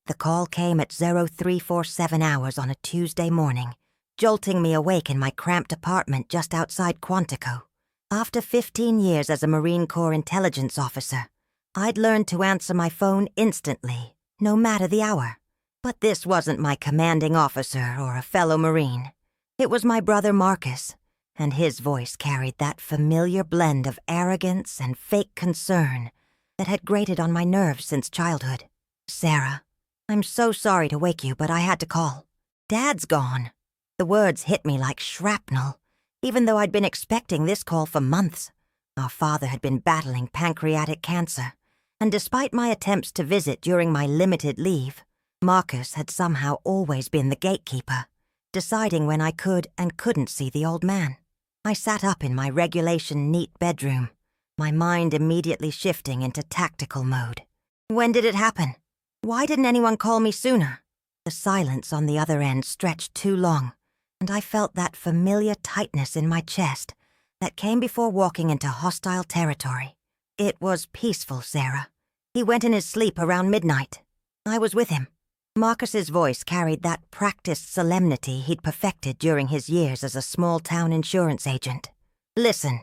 The call came at 0347 hours on a Tuesday morning, jolting me awake in my cramped apartment just outside Quantico. After 15 years as a Marine Corps intelligence officer, I'd learned to answer my phone instantly, no matter the hour. But this wasn't my commanding officer or a fellow Marine. It was my brother Marcus, and his voice carried that familiar blend of arrogance and fake concern that had grated on my nerves since childhood. "Sarah, I'm so sorry to wake you, but I had to call. Dad's gone." The words hit me like shrapnel, even though I'd been expecting this call for months. Our father had been battling pancreatic cancer, and despite my attempts to visit during my limited leave, Marcus had somehow always been the gatekeeper, deciding when I could and couldn't see the old man. I sat up in my regulation neat bedroom, my mind immediately shifting into tactical mode. When did it happen? Why didn't anyone call me sooner? The silence on the other end stretched too long, and I felt that familiar tightness in my chest that came before walking into hostile territory. It was peaceful, Sarah. He went in his sleep around midnight. I was with him. Marcus's voice carried that practiced solemnity he'd perfected during his years as a small-town insurance agent. "Listen,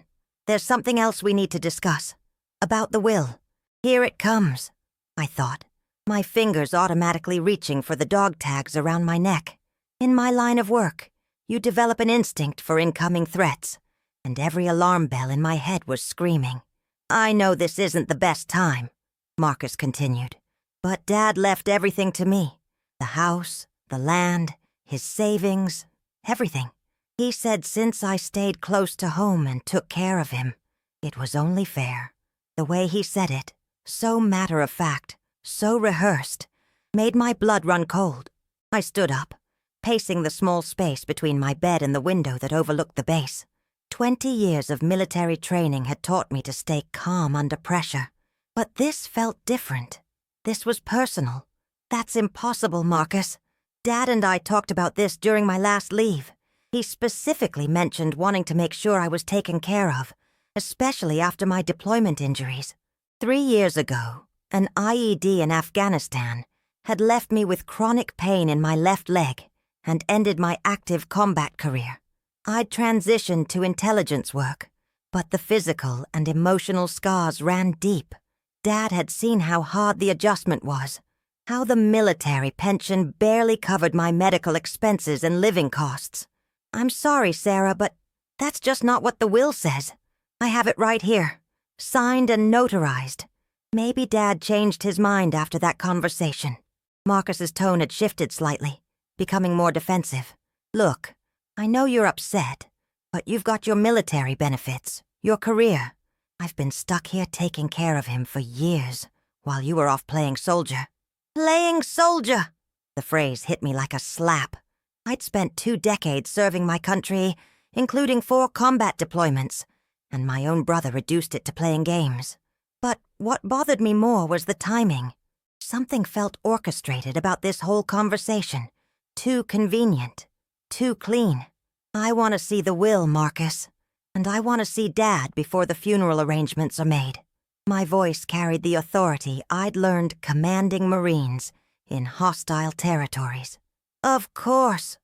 there's something else we need to discuss. About the will. Here it comes," I thought, my fingers automatically reaching for the dog tags around my neck. In my line of work, you develop an instinct for incoming threats, and every alarm bell in my head was screaming. "I know this isn't the best time," Marcus continued, "but Dad left everything to me. The house, the land, his savings, everything. He said since I stayed close to home and took care of him, it was only fair." The way he said it, so matter-of-fact, so rehearsed, made my blood run cold. I stood up, pacing the small space between my bed and the window that overlooked the base. 20 years of military training had taught me to stay calm under pressure. But this felt different. This was personal. "That's impossible, Marcus. Dad and I talked about this during my last leave. He specifically mentioned wanting to make sure I was taken care of, especially after my deployment injuries. 3 years ago, an IED in Afghanistan had left me with chronic pain in my left leg and ended my active combat career. I'd transitioned to intelligence work, but the physical and emotional scars ran deep. Dad had seen how hard the adjustment was, how the military pension barely covered my medical expenses and living costs. "I'm sorry, Sarah, but that's just not what the will says. I have it right here, signed and notarized." Maybe Dad changed his mind after that conversation. Marcus's tone had shifted slightly, becoming more defensive. "Look, I know you're upset, but you've got your military benefits, your career. I've been stuck here taking care of him for years, while you were off playing soldier." "Playing soldier!" The phrase hit me like a slap. I'd spent 2 decades serving my country, including 4 combat deployments, and my own brother reduced it to playing games. But what bothered me more was the timing. Something felt orchestrated about this whole conversation. Too convenient. Too clean. "I want to see the will, Marcus. And I want to see Dad before the funeral arrangements are made." My voice carried the authority I'd learned commanding Marines in hostile territories. Of course.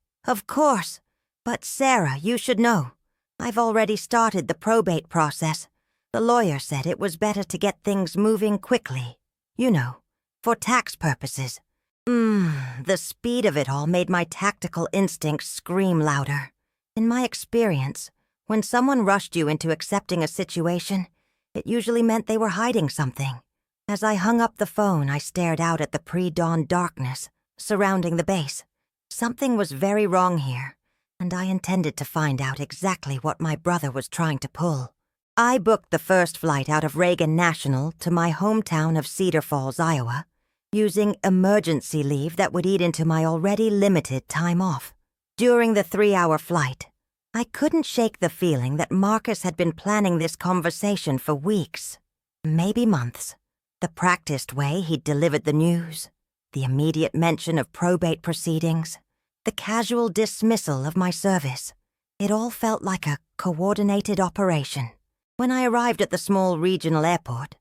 But Sarah, you should know. I've already started the probate process. The lawyer said it was better to get things moving quickly. You know, for tax purposes. The speed of it all made my tactical instincts scream louder. In my experience, when someone rushed you into accepting a situation, it usually meant they were hiding something. As I hung up the phone, I stared out at the pre-dawn darkness surrounding the base. Something was very wrong here, and I intended to find out exactly what my brother was trying to pull. I booked the first flight out of Reagan National to my hometown of Cedar Falls, Iowa, using emergency leave that would eat into my already limited time off. During the 3-hour flight, I couldn't shake the feeling that Marcus had been planning this conversation for weeks, maybe months. The practiced way he'd delivered the news, the immediate mention of probate proceedings, the casual dismissal of my service. It all felt like a coordinated operation. When I arrived at the small regional airport,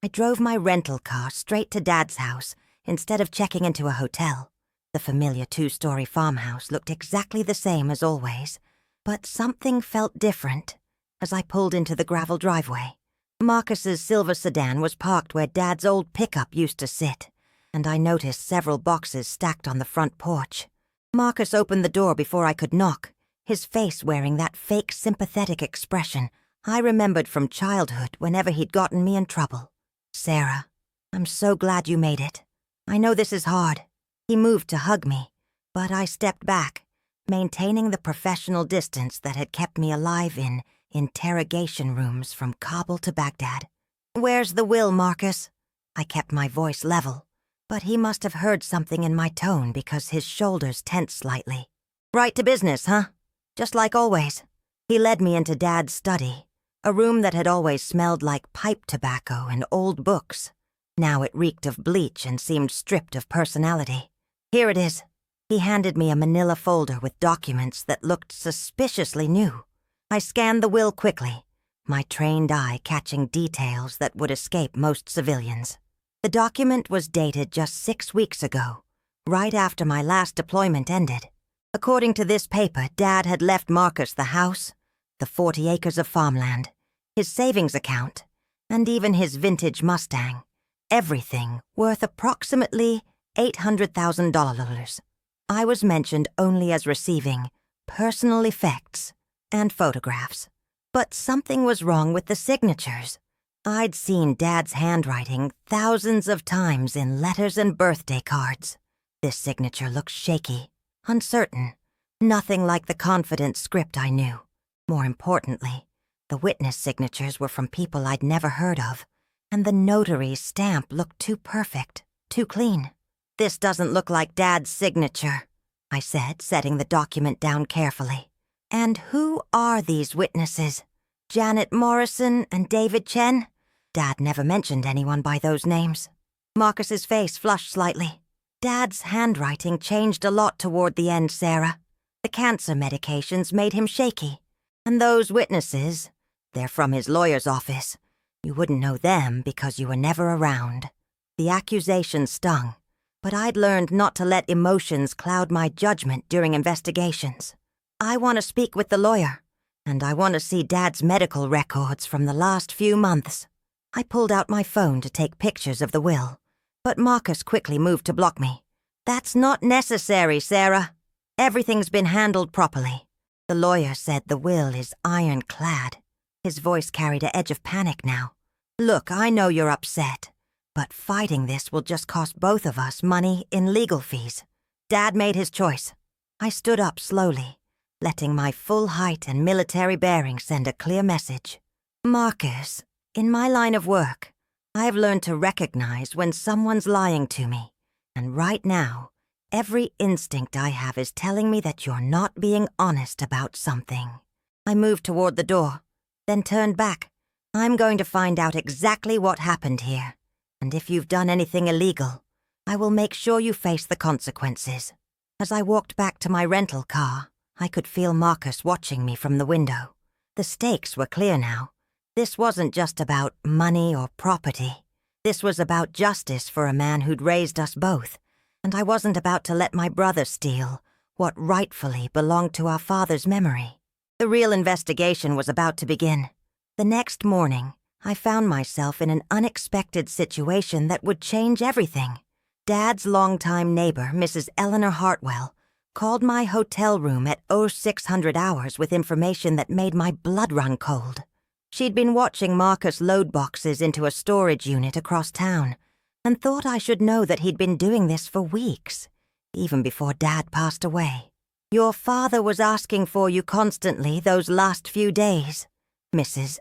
I drove my rental car straight to Dad's house Instead of checking into a hotel, the familiar two-story farmhouse looked exactly the same as always, but something felt different as I pulled into the gravel driveway. Marcus's silver sedan was parked where Dad's old pickup used to sit, and I noticed several boxes stacked on the front porch. Marcus opened the door before I could knock, his face wearing that fake sympathetic expression I remembered from childhood whenever he'd gotten me in trouble. "Sarah, I'm so glad you made it. I know this is hard." He moved to hug me, but I stepped back, maintaining the professional distance that had kept me alive in interrogation rooms from Kabul to Baghdad. "Where's the will, Marcus?" I kept my voice level, but he must have heard something in my tone because his shoulders tensed slightly. "Right to business, huh? Just like always." He led me into Dad's study, a room that had always smelled like pipe tobacco and old books. Now it reeked of bleach and seemed stripped of personality. "Here it is." He handed me a manila folder with documents that looked suspiciously new. I scanned the will quickly, my trained eye catching details that would escape most civilians. The document was dated just 6 weeks ago, right after my last deployment ended. According to this paper, Dad had left Marcus the house, the 40 acres of farmland, his savings account, and even his vintage Mustang. Everything worth approximately $800,000. I was mentioned only as receiving personal effects and photographs. But something was wrong with the signatures. I'd seen Dad's handwriting thousands of times in letters and birthday cards. This signature looked shaky, uncertain, nothing like the confident script I knew. More importantly, the witness signatures were from people I'd never heard of, and the notary's stamp looked too perfect, too clean. "This doesn't look like Dad's signature," I said, setting the document down carefully. "And who are these witnesses? Janet Morrison and David Chen?" Dad never mentioned anyone by those names. Marcus's face flushed slightly. "Dad's handwriting changed a lot toward the end, Sarah. The cancer medications made him shaky. And those witnesses, they're from his lawyer's office. You wouldn't know them because you were never around." The accusation stung, but I'd learned not to let emotions cloud my judgment during investigations. "I want to speak with the lawyer, and I want to see Dad's medical records from the last few months." I pulled out my phone to take pictures of the will, but Marcus quickly moved to block me. "That's not necessary, Sarah. Everything's been handled properly." The lawyer said the will is ironclad. His voice carried an edge of panic now. "Look, I know you're upset, but fighting this will just cost both of us money in legal fees. Dad made his choice." I stood up slowly, letting my full height and military bearing send a clear message. "Marcus, in my line of work, I've learned to recognize when someone's lying to me, and right now, every instinct I have is telling me that you're not being honest about something." I moved toward the door, then turned back. "I'm going to find out exactly what happened here, and if you've done anything illegal, I will make sure you face the consequences." As I walked back to my rental car, I could feel Marcus watching me from the window. The stakes were clear now. This wasn't just about money or property. This was about justice for a man who'd raised us both, and I wasn't about to let my brother steal what rightfully belonged to our father's memory. The real investigation was about to begin. The next morning, I found myself in an unexpected situation that would change everything. Dad's longtime neighbor, Mrs. Eleanor Hartwell, called my hotel room at 0600 hours with information that made my blood run cold. She'd been watching Marcus load boxes into a storage unit across town and thought I should know that he'd been doing this for weeks, even before Dad passed away. "Your father was asking for you constantly those last few days," Mrs.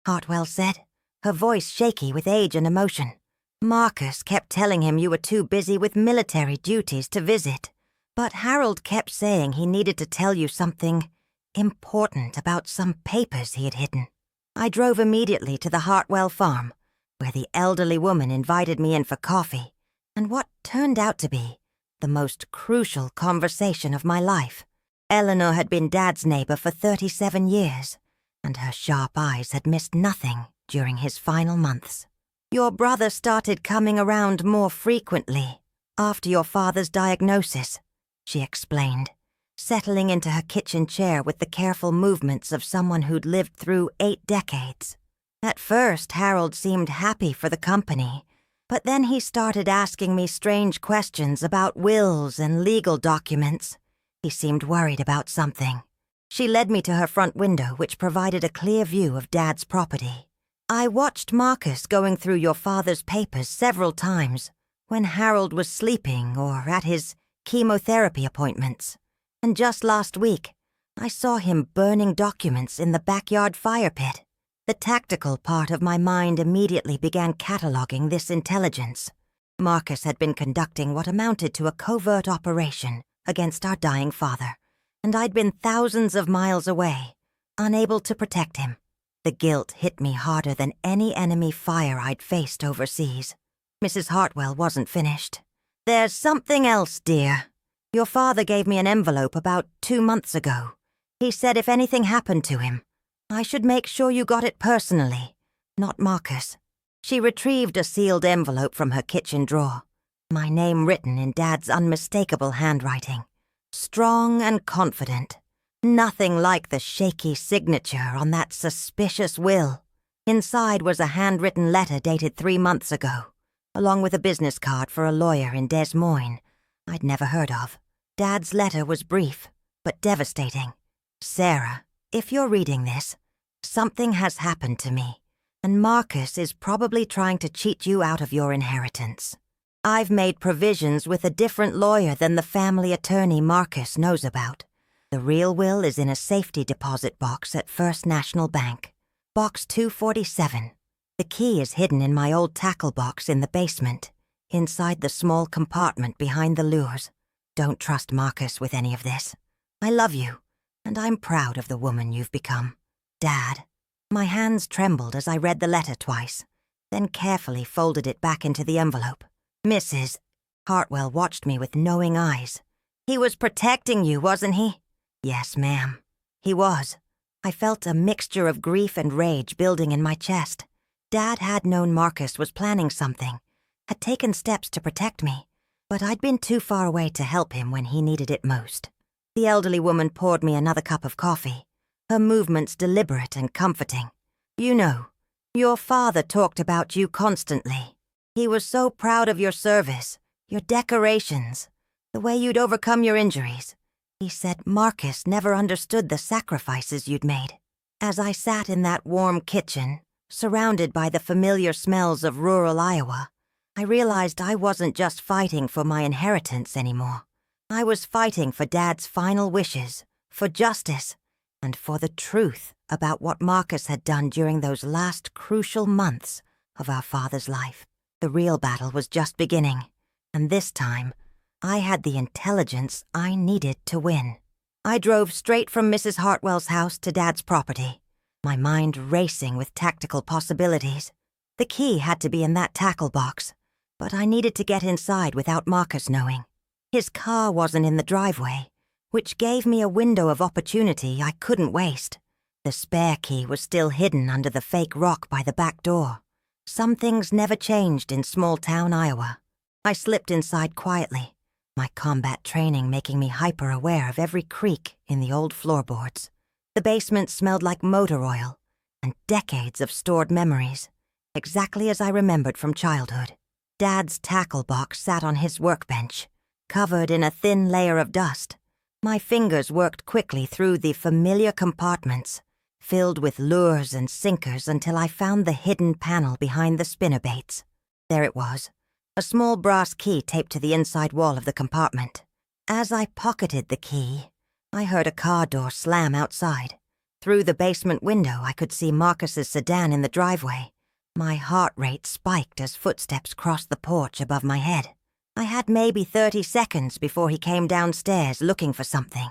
Hartwell said, her voice shaky with age and emotion. "Marcus kept telling him you were too busy with military duties to visit, but Harold kept saying he needed to tell you something important about some papers he had hidden." I drove immediately to the Hartwell farm, where the elderly woman invited me in for coffee, and what turned out to be the most crucial conversation of my life. Eleanor had been Dad's neighbor for 37 years, and her sharp eyes had missed nothing during his final months. "Your brother started coming around more frequently," After your father's diagnosis, she explained, settling into her kitchen chair with the careful movements of someone who'd lived through 8 decades. At first, Harold seemed happy for the company, but then he started asking me strange questions about wills and legal documents. He seemed worried about something. She led me to her front window, which provided a clear view of Dad's property. I watched Marcus going through your father's papers several times when Harold was sleeping or at his chemotherapy appointments. And just last week, I saw him burning documents in the backyard fire pit. The tactical part of my mind immediately began cataloging this intelligence. Marcus had been conducting what amounted to a covert operation against our dying father, and I'd been thousands of miles away, unable to protect him. The guilt hit me harder than any enemy fire I'd faced overseas. Mrs. Hartwell wasn't finished. "There's something else, dear. Your father gave me an envelope about 2 months ago. He said if anything happened to him, I should make sure you got it personally, not Marcus." She retrieved a sealed envelope from her kitchen drawer, my name written in Dad's unmistakable handwriting. Strong and confident. Nothing like the shaky signature on that suspicious will. Inside was a handwritten letter dated 3 months ago, along with a business card for a lawyer in Des Moines I'd never heard of. Dad's letter was brief, but devastating. "Sarah, if you're reading this, something has happened to me, and Marcus is probably trying to cheat you out of your inheritance. I've made provisions with a different lawyer than the family attorney Marcus knows about. The real will is in a safety deposit box at First National Bank, Box 247. The key is hidden in my old tackle box in the basement, inside the small compartment behind the lures. Don't trust Marcus with any of this. I love you, and I'm proud of the woman you've become. Dad." My hands trembled as I read the letter twice, then carefully folded it back into the envelope. "Mrs. Hartwell watched me with knowing eyes. "He was protecting you, wasn't he?" "Yes, ma'am. He was." I felt a mixture of grief and rage building in my chest. Dad had known Marcus was planning something, had taken steps to protect me, but I'd been too far away to help him when he needed it most. The elderly woman poured me another cup of coffee, her movements deliberate and comforting. "You know, your father talked about you constantly. He was so proud of your service, your decorations, the way you'd overcome your injuries. He said Marcus never understood the sacrifices you'd made." As I sat in that warm kitchen, surrounded by the familiar smells of rural Iowa, I realized I wasn't just fighting for my inheritance anymore. I was fighting for Dad's final wishes, for justice, and for the truth about what Marcus had done during those last crucial months of our father's life. The real battle was just beginning, and this time, I had the intelligence I needed to win. I drove straight from Mrs. Hartwell's house to Dad's property, my mind racing with tactical possibilities. The key had to be in that tackle box, but I needed to get inside without Marcus knowing. His car wasn't in the driveway, which gave me a window of opportunity I couldn't waste. The spare key was still hidden under the fake rock by the back door. Some things never changed in small-town Iowa. I slipped inside quietly, my combat training making me hyper-aware of every creak in the old floorboards. The basement smelled like motor oil and decades of stored memories, exactly as I remembered from childhood. Dad's tackle box sat on his workbench, covered in a thin layer of dust. My fingers worked quickly through the familiar compartments, filled with lures and sinkers until I found the hidden panel behind the spinnerbaits. There it was, a small brass key taped to the inside wall of the compartment. As I pocketed the key, I heard a car door slam outside. Through the basement window, I could see Marcus's sedan in the driveway. My heart rate spiked as footsteps crossed the porch above my head. I had maybe 30 seconds before he came downstairs looking for something.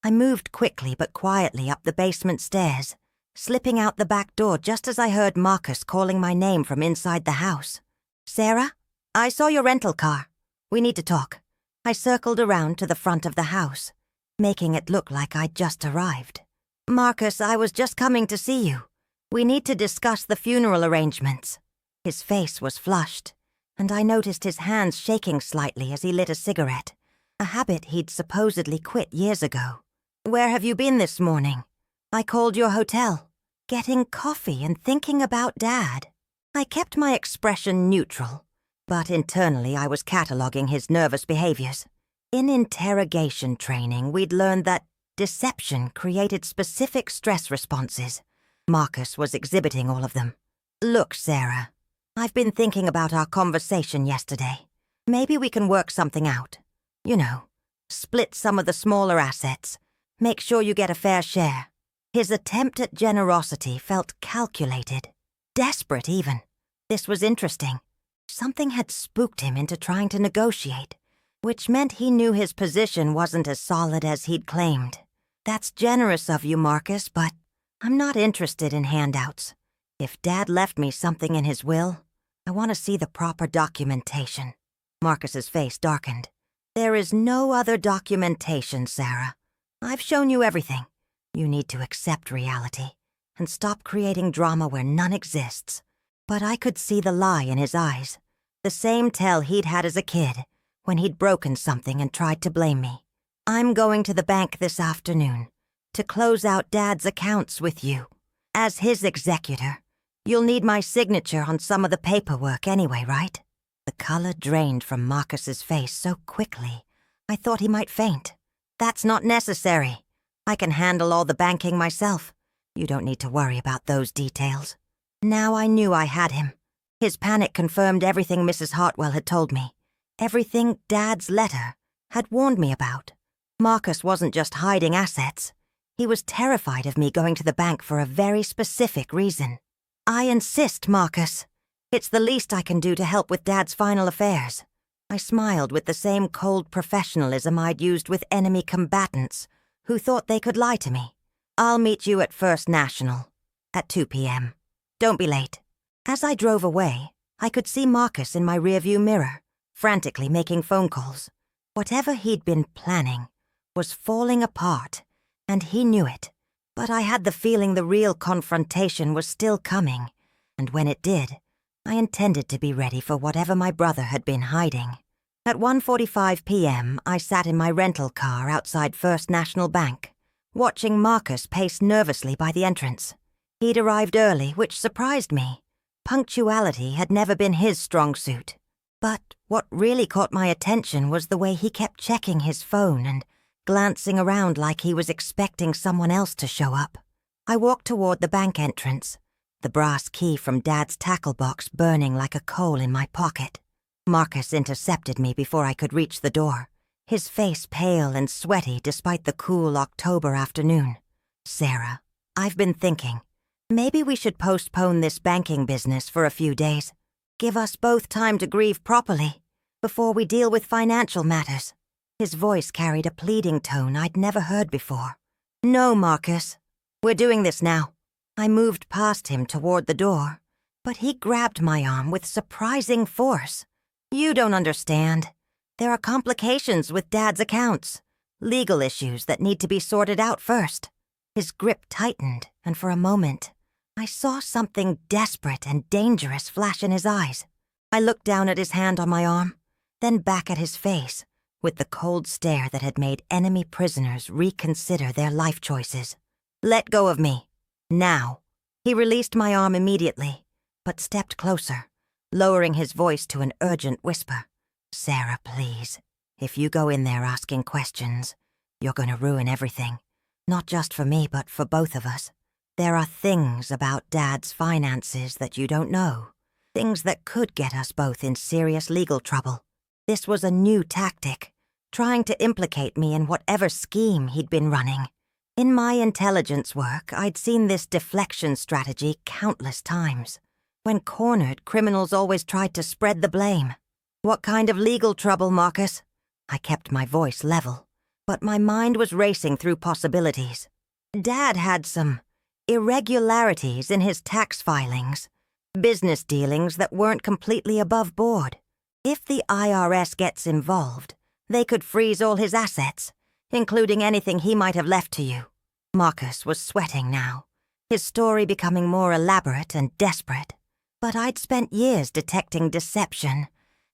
I moved quickly but quietly up the basement stairs, slipping out the back door just as I heard Marcus calling my name from inside the house. "Sarah, I saw your rental car. We need to talk." I circled around to the front of the house, making it look like I'd just arrived. "Marcus, I was just coming to see you. We need to discuss the funeral arrangements." His face was flushed, and I noticed his hands shaking slightly as he lit a cigarette, a habit he'd supposedly quit years ago. "Where have you been this morning?" "I called your hotel." "Getting coffee and thinking about Dad." I kept my expression neutral, but internally I was cataloging his nervous behaviors. In interrogation training, we'd learned that deception created specific stress responses. Marcus was exhibiting all of them. "Look, Sarah, I've been thinking about our conversation yesterday. Maybe we can work something out. You know, split some of the smaller assets. Make sure you get a fair share." His attempt at generosity felt calculated, desperate even. This was interesting. Something had spooked him into trying to negotiate, which meant he knew his position wasn't as solid as he'd claimed. "That's generous of you, Marcus, but I'm not interested in handouts. If Dad left me something in his will, I want to see the proper documentation." Marcus's face darkened. "There is no other documentation, Sarah. I've shown you everything. You need to accept reality and stop creating drama where none exists." But I could see the lie in his eyes, the same tell he'd had as a kid when he'd broken something and tried to blame me. "I'm going to the bank this afternoon to close out Dad's accounts with you. As his executor, you'll need my signature on some of the paperwork anyway, right?" The color drained from Marcus's face so quickly, I thought he might faint. "That's not necessary. I can handle all the banking myself. You don't need to worry about those details." Now I knew I had him. His panic confirmed everything Mrs. Hartwell had told me, everything Dad's letter had warned me about. Marcus wasn't just hiding assets. He was terrified of me going to the bank for a very specific reason. "I insist, Marcus. It's the least I can do to help with Dad's final affairs." I smiled with the same cold professionalism I'd used with enemy combatants who thought they could lie to me. "I'll meet you at First National at 2 p.m. Don't be late." As I drove away, I could see Marcus in my rearview mirror, frantically making phone calls. Whatever he'd been planning was falling apart, and he knew it. But I had the feeling the real confrontation was still coming, and when it did, I intended to be ready for whatever my brother had been hiding. At 1:45 p.m., I sat in my rental car outside First National Bank, watching Marcus pace nervously by the entrance. He'd arrived early, which surprised me. Punctuality had never been his strong suit. But what really caught my attention was the way he kept checking his phone and glancing around like he was expecting someone else to show up. I walked toward the bank entrance, the brass key from Dad's tackle box burning like a coal in my pocket. Marcus intercepted me before I could reach the door, his face pale and sweaty despite the cool October afternoon. "Sarah, I've been thinking. Maybe we should postpone this banking business for a few days. Give us both time to grieve properly before we deal with financial matters." His voice carried a pleading tone I'd never heard before. "No, Marcus. We're doing this now." I moved past him toward the door, but he grabbed my arm with surprising force. "You don't understand. There are complications with Dad's accounts, legal issues that need to be sorted out first." His grip tightened, and for a moment, I saw something desperate and dangerous flash in his eyes. I looked down at his hand on my arm, then back at his face, with the cold stare that had made enemy prisoners reconsider their life choices. "Let go of me. Now." He released my arm immediately, but stepped closer, lowering his voice to an urgent whisper. "Sarah, please. If you go in there asking questions, you're going to ruin everything. Not just for me, but for both of us. There are things about Dad's finances that you don't know. Things that could get us both in serious legal trouble." This was a new tactic, trying to implicate me in whatever scheme he'd been running. In my intelligence work, I'd seen this deflection strategy countless times. When cornered, criminals always tried to spread the blame. "What kind of legal trouble, Marcus?" I kept my voice level, but my mind was racing through possibilities. Dad had some irregularities in his tax filings, business dealings that weren't completely above board. If the IRS gets involved, they could freeze all his assets, including anything he might have left to you. Marcus was sweating now, his story becoming more elaborate and desperate. But I'd spent years detecting deception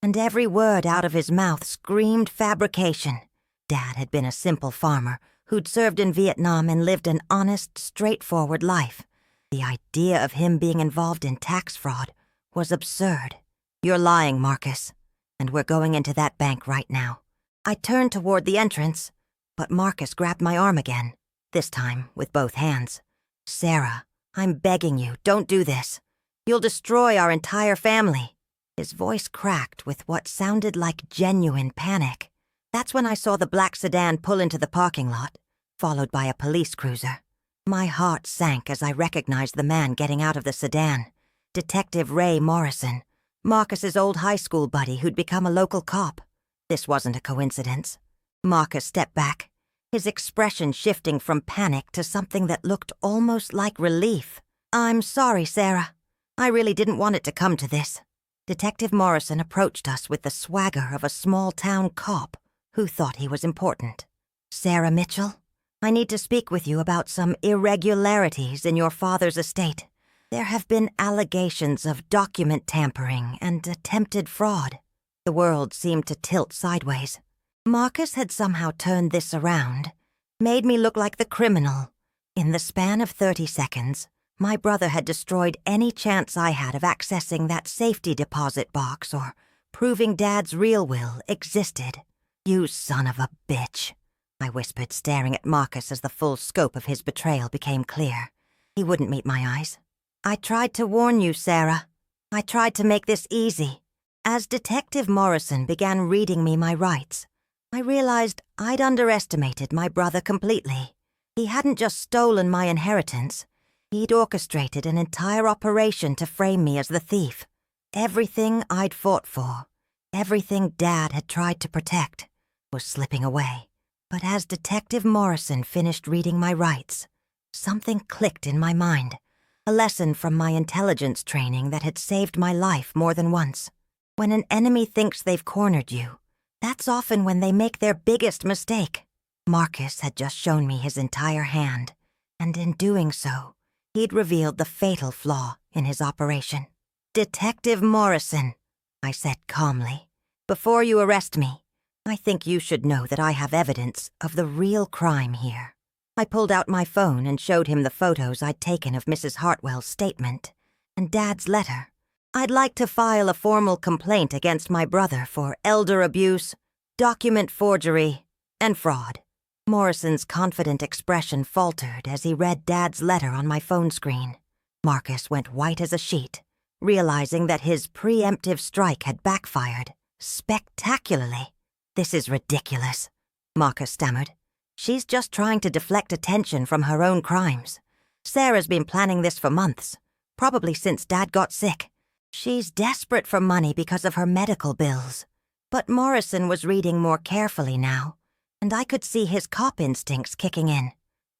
and every word out of his mouth screamed fabrication. Dad had been a simple farmer who'd served in Vietnam and lived an honest, straightforward life. The idea of him being involved in tax fraud was absurd. "You're lying, Marcus, and we're going into that bank right now." I turned toward the entrance, but Marcus grabbed my arm again, this time with both hands. "Sarah, I'm begging you, don't do this. You'll destroy our entire family." His voice cracked with what sounded like genuine panic. That's when I saw the black sedan pull into the parking lot, followed by a police cruiser. My heart sank as I recognized the man getting out of the sedan. Detective Ray Morrison, Marcus's old high school buddy who'd become a local cop. This wasn't a coincidence. Marcus stepped back, his expression shifting from panic to something that looked almost like relief. "I'm sorry, Sarah. I really didn't want it to come to this." Detective Morrison approached us with the swagger of a small-town cop who thought he was important. "Sarah Mitchell, I need to speak with you about some irregularities in your father's estate. There have been allegations of document tampering and attempted fraud." The world seemed to tilt sideways. Marcus had somehow turned this around, made me look like the criminal. In the span of 30 seconds, my brother had destroyed any chance I had of accessing that safety deposit box or proving Dad's real will existed. "You son of a bitch," I whispered, staring at Marcus as the full scope of his betrayal became clear. He wouldn't meet my eyes. "I tried to warn you, Sarah. I tried to make this easy." As Detective Morrison began reading me my rights, I realized I'd underestimated my brother completely. He hadn't just stolen my inheritance. He'd orchestrated an entire operation to frame me as the thief. Everything I'd fought for, everything Dad had tried to protect, was slipping away. But as Detective Morrison finished reading my rights, something clicked in my mind, a lesson from my intelligence training that had saved my life more than once. When an enemy thinks they've cornered you, that's often when they make their biggest mistake. Marcus had just shown me his entire hand, and in doing so, he'd revealed the fatal flaw in his operation. "Detective Morrison," I said calmly, "before you arrest me, I think you should know that I have evidence of the real crime here." I pulled out my phone and showed him the photos I'd taken of Mrs. Hartwell's statement and Dad's letter. "I'd like to file a formal complaint against my brother for elder abuse, document forgery, and fraud." Morrison's confident expression faltered as he read Dad's letter on my phone screen. Marcus went white as a sheet, realizing that his preemptive strike had backfired spectacularly. "This is ridiculous," Marcus stammered. "She's just trying to deflect attention from her own crimes. Sarah's been planning this for months, probably since Dad got sick. She's desperate for money because of her medical bills." But Morrison was reading more carefully now, and I could see his cop instincts kicking in.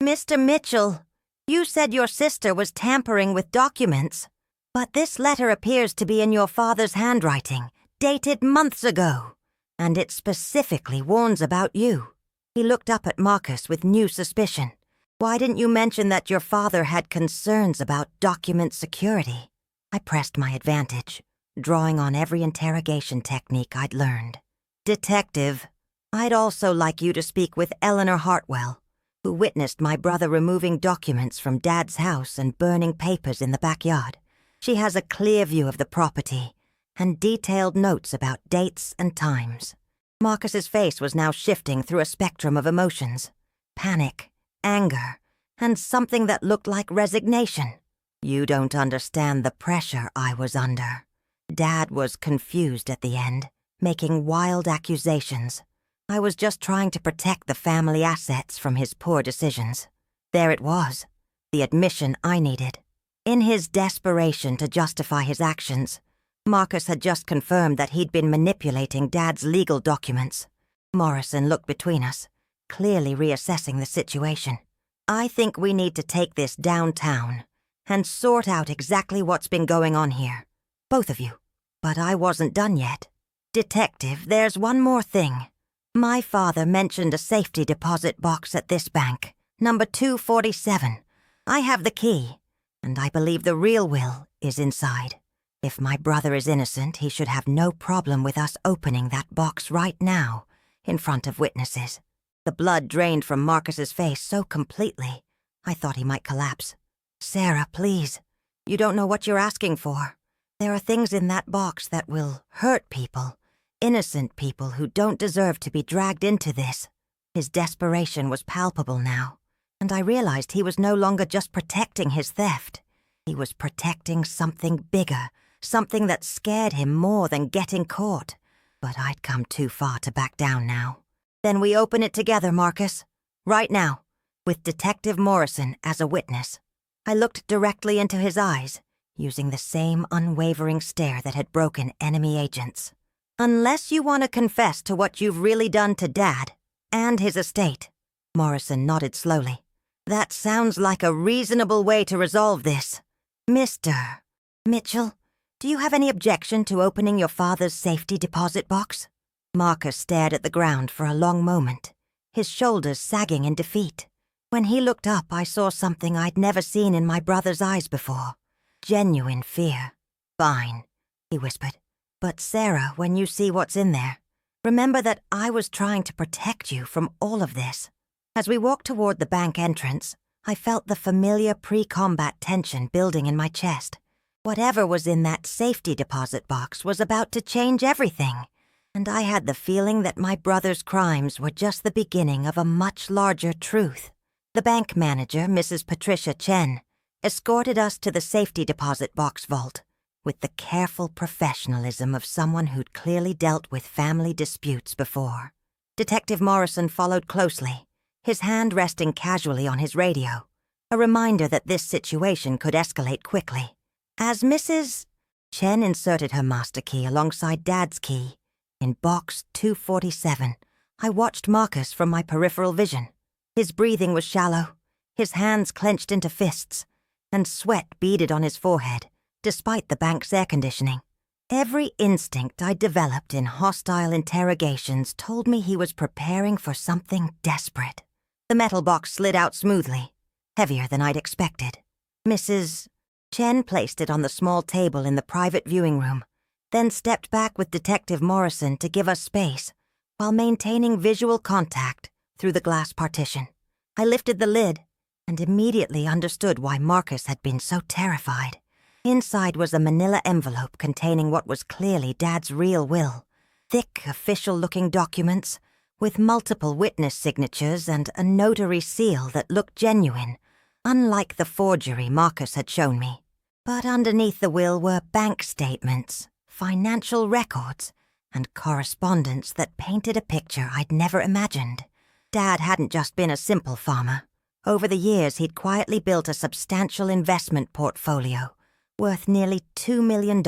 "Mr. Mitchell, you said your sister was tampering with documents, but this letter appears to be in your father's handwriting, dated months ago. And it specifically warns about you." He looked up at Marcus with new suspicion. "Why didn't you mention that your father had concerns about document security?" I pressed my advantage, drawing on every interrogation technique I'd learned. "Detective, I'd also like you to speak with Eleanor Hartwell, who witnessed my brother removing documents from Dad's house and burning papers in the backyard. She has a clear view of the property and detailed notes about dates and times." Marcus's face was now shifting through a spectrum of emotions: panic, anger, and something that looked like resignation. "You don't understand the pressure I was under." Dad was confused at the end, making wild accusations. I was just trying to protect the family assets from his poor decisions. There it was, the admission I needed. In his desperation to justify his actions, Marcus had just confirmed that he'd been manipulating Dad's legal documents. Morrison looked between us, clearly reassessing the situation. "I think we need to take this downtown and sort out exactly what's been going on here. Both of you." But I wasn't done yet. "Detective, there's one more thing. My father mentioned a safety deposit box at this bank, number 247. I have the key, and I believe the real will is inside. If my brother is innocent, he should have no problem with us opening that box right now, in front of witnesses. The blood drained from Marcus's face so completely, I thought he might collapse. Sarah, please. You don't know what you're asking for. There are things in that box that will hurt people, innocent people who don't deserve to be dragged into this. His desperation was palpable now, and I realized he was no longer just protecting his theft. He was protecting something bigger, something that scared him more than getting caught. But I'd come too far to back down now. Then we open it together, Marcus. Right now, with Detective Morrison as a witness. I looked directly into his eyes, using the same unwavering stare that had broken enemy agents. Unless you want to confess to what you've really done to Dad and his estate. Morrison nodded slowly. That sounds like a reasonable way to resolve this. Mr. Mitchell, do you have any objection to opening your father's safety deposit box? Marcus stared at the ground for a long moment, his shoulders sagging in defeat. When he looked up, I saw something I'd never seen in my brother's eyes before. Genuine fear. Fine, he whispered. But Sarah, when you see what's in there, remember that I was trying to protect you from all of this. As we walked toward the bank entrance, I felt the familiar pre-combat tension building in my chest. Whatever was in that safety deposit box was about to change everything. And I had the feeling that my brother's crimes were just the beginning of a much larger truth. The bank manager, Mrs. Patricia Chen, escorted us to the safety deposit box vault with the careful professionalism of someone who'd clearly dealt with family disputes before. Detective Morrison followed closely, his hand resting casually on his radio, a reminder that this situation could escalate quickly. As Mrs. Chen inserted her master key alongside Dad's key, in box 247, I watched Marcus from my peripheral vision. His breathing was shallow, his hands clenched into fists, and sweat beaded on his forehead, despite the bank's air conditioning. Every instinct I developed in hostile interrogations told me he was preparing for something desperate. The metal box slid out smoothly, heavier than I'd expected. Mrs. Chen placed it on the small table in the private viewing room, then stepped back with Detective Morrison to give us space, while maintaining visual contact through the glass partition. I lifted the lid and immediately understood why Marcus had been so terrified. Inside was a manila envelope containing what was clearly Dad's real will. Thick, official-looking documents with multiple witness signatures and a notary seal that looked genuine, unlike the forgery Marcus had shown me. But underneath the will were bank statements, financial records, and correspondence that painted a picture I'd never imagined. Dad hadn't just been a simple farmer. Over the years, he'd quietly built a substantial investment portfolio, worth nearly $2 million,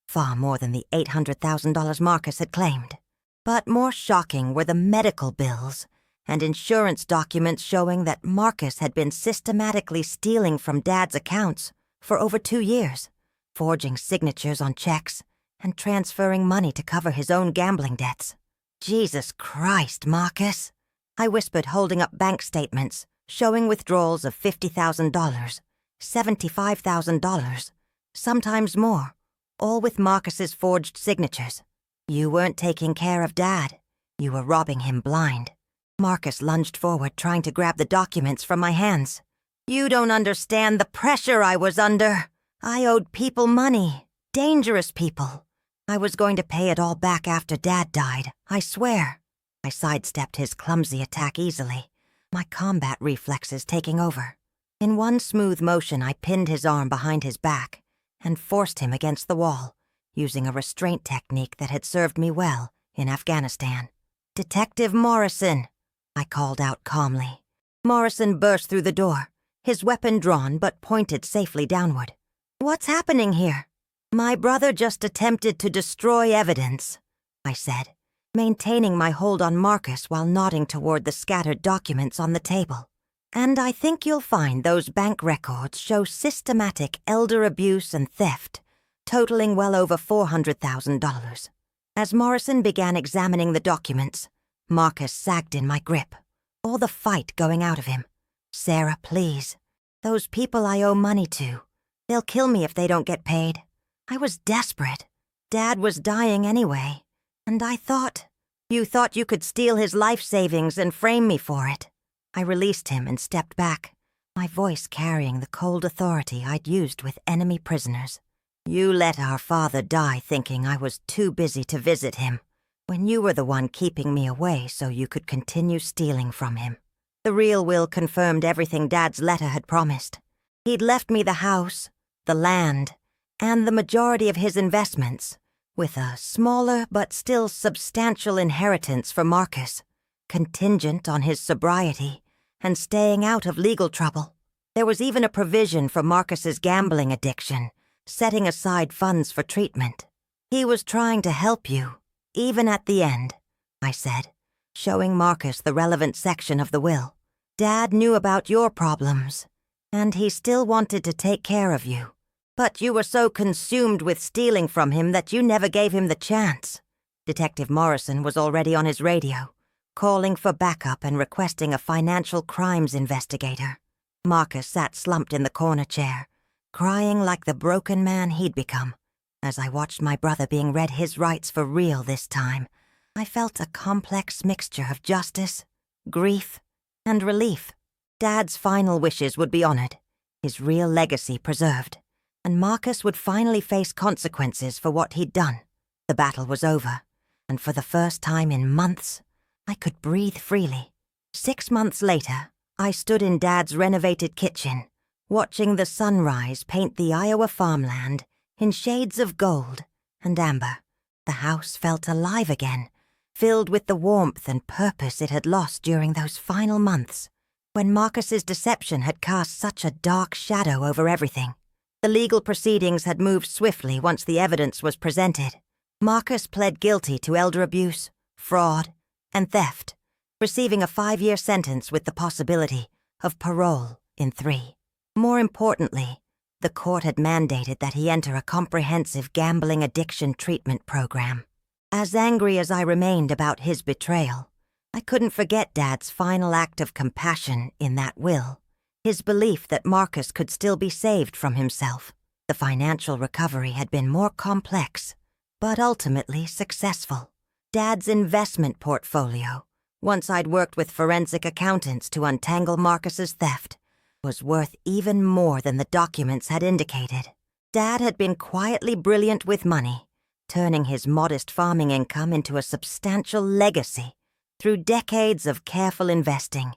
far more than the $800,000 Marcus had claimed. But more shocking were the medical bills and insurance documents showing that Marcus had been systematically stealing from Dad's accounts for over 2 years, forging signatures on checks and transferring money to cover his own gambling debts. Jesus Christ, Marcus, I whispered, holding up bank statements showing withdrawals of $50,000, $75,000, sometimes more, all with Marcus's forged signatures. You weren't taking care of Dad. You were robbing him blind. Marcus lunged forward, trying to grab the documents from my hands. You don't understand the pressure I was under. I owed people money, dangerous people. I was going to pay it all back after Dad died, I swear. I sidestepped his clumsy attack easily, my combat reflexes taking over. In one smooth motion, I pinned his arm behind his back and forced him against the wall, using a restraint technique that had served me well in Afghanistan. Detective Morrison, I called out calmly. Morrison burst through the door, his weapon drawn but pointed safely downward. What's happening here? My brother just attempted to destroy evidence, I said, maintaining my hold on Marcus while nodding toward the scattered documents on the table. And I think you'll find those bank records show systematic elder abuse and theft, totaling well over $400,000. As Morrison began examining the documents, Marcus sagged in my grip, all the fight going out of him. Sarah, please. Those people I owe money to. They'll kill me if they don't get paid. I was desperate. Dad was dying anyway, and I thought, "You thought you could steal his life savings and frame me for it." I released him and stepped back, my voice carrying the cold authority I'd used with enemy prisoners. "You let our father die thinking I was too busy to visit him, when you were the one keeping me away so you could continue stealing from him." The real will confirmed everything Dad's letter had promised. He'd left me the house, the land, and the majority of his investments, with a smaller but still substantial inheritance for Marcus, contingent on his sobriety and staying out of legal trouble. There was even a provision for Marcus's gambling addiction, setting aside funds for treatment. "He was trying to help you, even at the end," I said, showing Marcus the relevant section of the will. "Dad knew about your problems, and he still wanted to take care of you. But you were so consumed with stealing from him that you never gave him the chance." Detective Morrison was already on his radio, calling for backup and requesting a financial crimes investigator. Marcus sat slumped in the corner chair, crying like the broken man he'd become. As I watched my brother being read his rights for real this time, I felt a complex mixture of justice, grief, and relief. Dad's final wishes would be honored, his real legacy preserved, and Marcus would finally face consequences for what he'd done. The battle was over, and for the first time in months, I could breathe freely. 6 months later, I stood in Dad's renovated kitchen, watching the sunrise paint the Iowa farmland in shades of gold and amber. The house felt alive again, filled with the warmth and purpose it had lost during those final months, when Marcus's deception had cast such a dark shadow over everything. The legal proceedings had moved swiftly once the evidence was presented. Marcus pled guilty to elder abuse, fraud, and theft, receiving a 5-year sentence with the possibility of parole in 3. More importantly, the court had mandated that he enter a comprehensive gambling addiction treatment program. As angry as I remained about his betrayal, I couldn't forget Dad's final act of compassion in that will, his belief that Marcus could still be saved from himself. The financial recovery had been more complex, but ultimately successful. Dad's investment portfolio, once I'd worked with forensic accountants to untangle Marcus's theft, was worth even more than the documents had indicated. Dad had been quietly brilliant with money, turning his modest farming income into a substantial legacy through decades of careful investing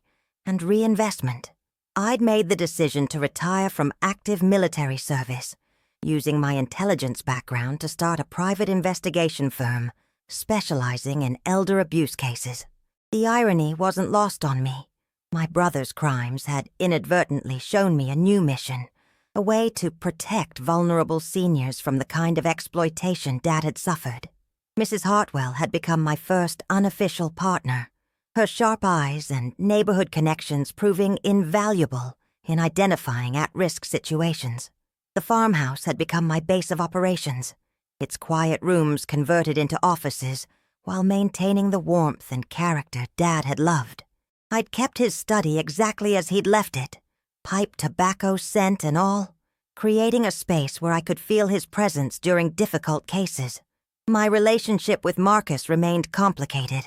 and reinvestment. I'd made the decision to retire from active military service, using my intelligence background to start a private investigation firm specializing in elder abuse cases. The irony wasn't lost on me. My brother's crimes had inadvertently shown me a new mission, a way to protect vulnerable seniors from the kind of exploitation Dad had suffered. Mrs. Hartwell had become my first unofficial partner, her sharp eyes and neighborhood connections proving invaluable in identifying at-risk situations. The farmhouse had become my base of operations, its quiet rooms converted into offices while maintaining the warmth and character Dad had loved. I'd kept his study exactly as he'd left it, pipe tobacco scent and all, creating a space where I could feel his presence during difficult cases. My relationship with Marcus remained complicated.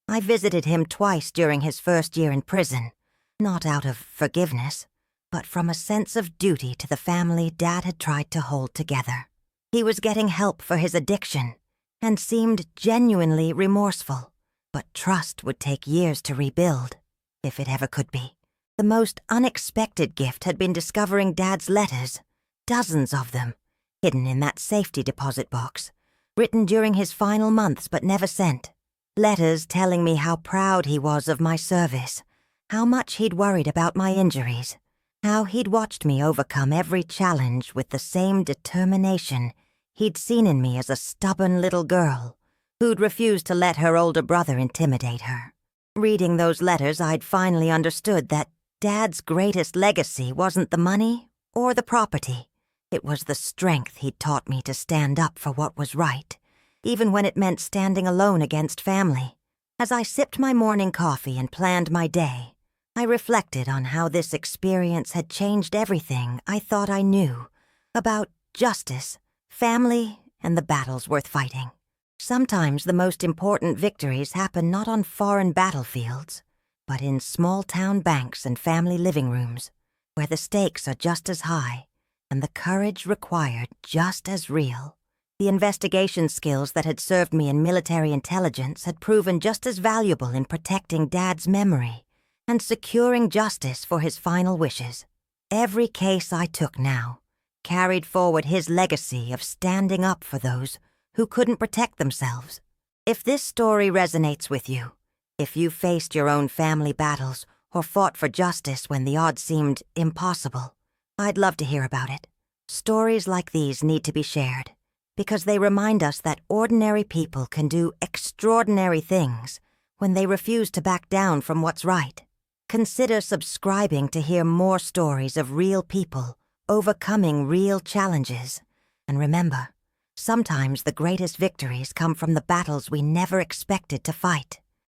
I visited him twice during his first year in prison, not out of forgiveness, but from a sense of duty to the family Dad had tried to hold together. He was getting help for his addiction and seemed genuinely remorseful, but trust would take years to rebuild, if it ever could be. The most unexpected gift had been discovering Dad's letters, dozens of them, hidden in that safety deposit box, written during his final months but never sent. Letters telling me how proud he was of my service, how much he'd worried about my injuries, how he'd watched me overcome every challenge with the same determination he'd seen in me as a stubborn little girl who'd refused to let her older brother intimidate her. Reading those letters, I'd finally understood that Dad's greatest legacy wasn't the money or the property. It was the strength he'd taught me to stand up for what was right, even when it meant standing alone against family. As I sipped my morning coffee and planned my day, I reflected on how this experience had changed everything I thought I knew about justice family, and the battles worth fighting. Sometimes the most important victories happen not on foreign battlefields, but in small-town banks and family living rooms, where the stakes are just as high and the courage required just as real. The investigation skills that had served me in military intelligence had proven just as valuable in protecting Dad's memory and securing justice for his final wishes. Every case I took now carried forward his legacy of standing up for those who couldn't protect themselves. If this story resonates with you, if you faced your own family battles or fought for justice when the odds seemed impossible, I'd love to hear about it. Stories like these need to be shared because they remind us that ordinary people can do extraordinary things when they refuse to back down from what's right. Consider subscribing to hear more stories of real people overcoming real challenges. And remember, sometimes the greatest victories come from the battles we never expected to fight.